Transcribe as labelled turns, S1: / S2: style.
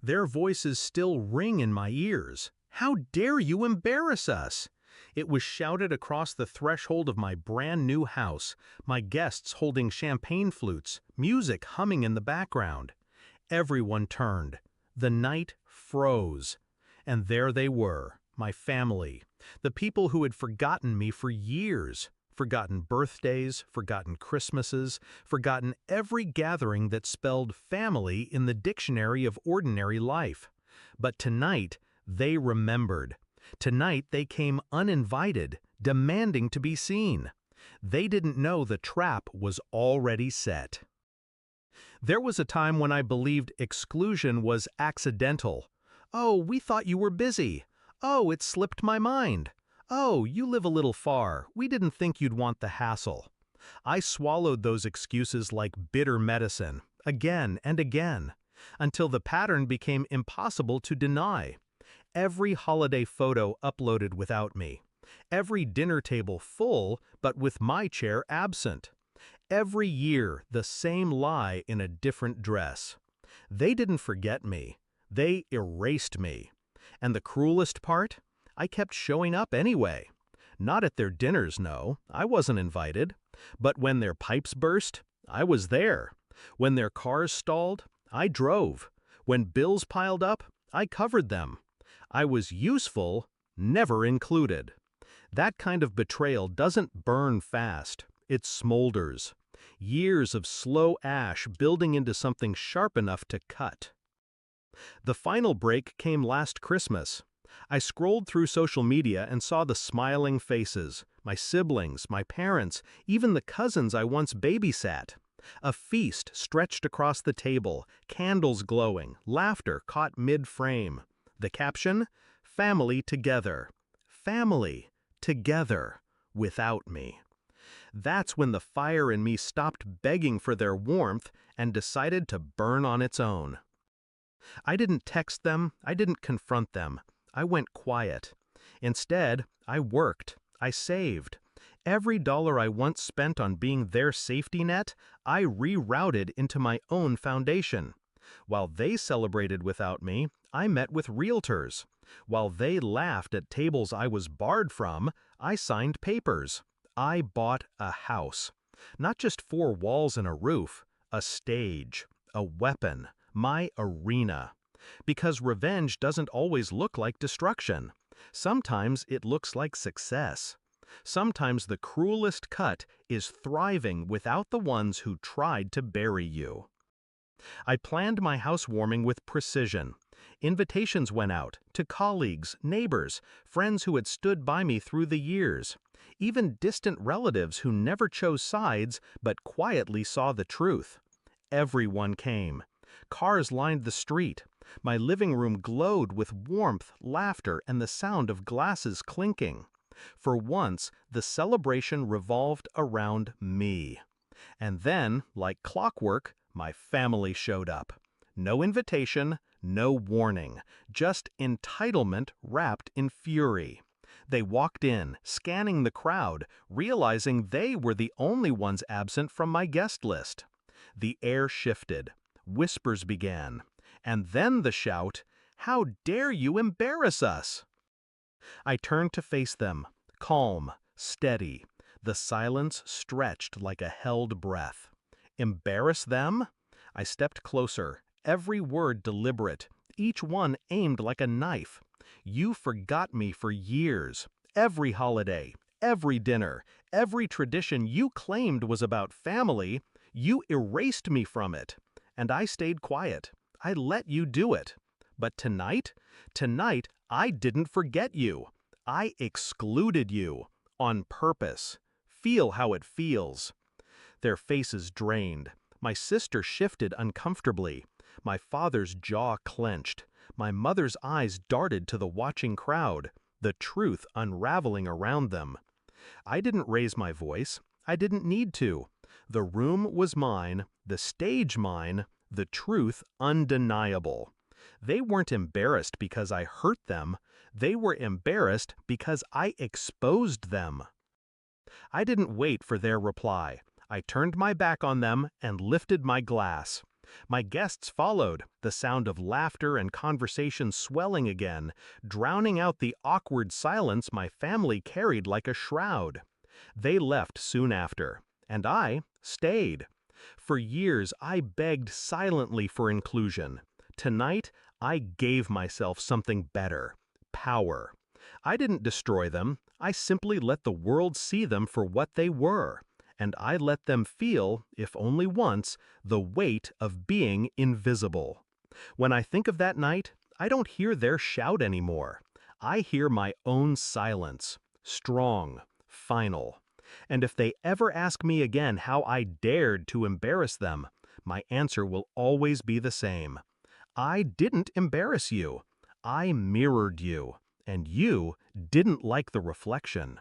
S1: Their voices still ring in my ears. How dare you embarrass us? It was shouted across the threshold of my brand new house, my guests holding champagne flutes, music humming in the background. Everyone turned. The night froze. And there they were, my family, the people who had forgotten me for years, forgotten birthdays, forgotten Christmases, forgotten every gathering that spelled family in the dictionary of ordinary life. But tonight, they remembered. Tonight they came uninvited, demanding to be seen. They didn't know the trap was already set. There was a time when I believed exclusion was accidental. Oh, we thought you were busy. Oh, it slipped my mind. Oh, you live a little far. We didn't think you'd want the hassle. I swallowed those excuses like bitter medicine, again and again, until the pattern became impossible to deny. Every holiday photo uploaded without me. Every dinner table full, but with my chair absent. Every year, the same lie in a different dress. They didn't forget me. They erased me. And the cruelest part? I kept showing up anyway. Not at their dinners, no. I wasn't invited. But when their pipes burst, I was there. When their cars stalled, I drove. When bills piled up, I covered them. I was useful, never included. That kind of betrayal doesn't burn fast. It smolders. Years of slow ash building into something sharp enough to cut. The final break came last Christmas. I scrolled through social media and saw the smiling faces, my siblings, my parents, even the cousins I once babysat. A feast stretched across the table, candles glowing, laughter caught mid-frame. The caption? Family together. Family together without me. That's when the fire in me stopped begging for their warmth and decided to burn on its own. I didn't text them, I didn't confront them. I went quiet. Instead, I worked, I saved. Every dollar I once spent on being their safety net, I rerouted into my own foundation. While they celebrated without me, I met with realtors. While they laughed at tables I was barred from, I signed papers. I bought a house. Not just 4 walls and a roof, a stage, a weapon, my arena. Because revenge doesn't always look like destruction. Sometimes it looks like success. Sometimes the cruelest cut is thriving without the ones who tried to bury you. I planned my housewarming with precision. Invitations went out to colleagues, neighbors, friends who had stood by me through the years, even distant relatives who never chose sides but quietly saw the truth. Everyone came. Cars lined the street. My living room glowed with warmth, laughter, and the sound of glasses clinking. For once, the celebration revolved around me. And then, like clockwork, my family showed up. No invitation, no warning, just entitlement wrapped in fury. They walked in, scanning the crowd, realizing they were the only ones absent from my guest list. The air shifted. Whispers began. And then the shout, "How dare you embarrass us?" I turned to face them, calm, steady. The silence stretched like a held breath. Embarrass them? I stepped closer, every word deliberate, each one aimed like a knife. You forgot me for years. Every holiday, every dinner, every tradition you claimed was about family, you erased me from it. And I stayed quiet. I let you do it. But tonight, I didn't forget you. I excluded you. On purpose. Feel how it feels. Their faces drained. My sister shifted uncomfortably. My father's jaw clenched. My mother's eyes darted to the watching crowd, the truth unraveling around them. I didn't raise my voice. I didn't need to. The room was mine, the stage mine, the truth undeniable. They weren't embarrassed because I hurt them. They were embarrassed because I exposed them. I didn't wait for their reply. I turned my back on them and lifted my glass. My guests followed, the sound of laughter and conversation swelling again, drowning out the awkward silence my family carried like a shroud. They left soon after, and I stayed. For years, I begged silently for inclusion. Tonight, I gave myself something better: power. I didn't destroy them, I simply let the world see them for what they were. And I let them feel, if only once, the weight of being invisible. When I think of that night, I don't hear their shout anymore. I hear my own silence, strong, final. And if they ever ask me again how I dared to embarrass them, my answer will always be the same. I didn't embarrass you. I mirrored you, and you didn't like the reflection.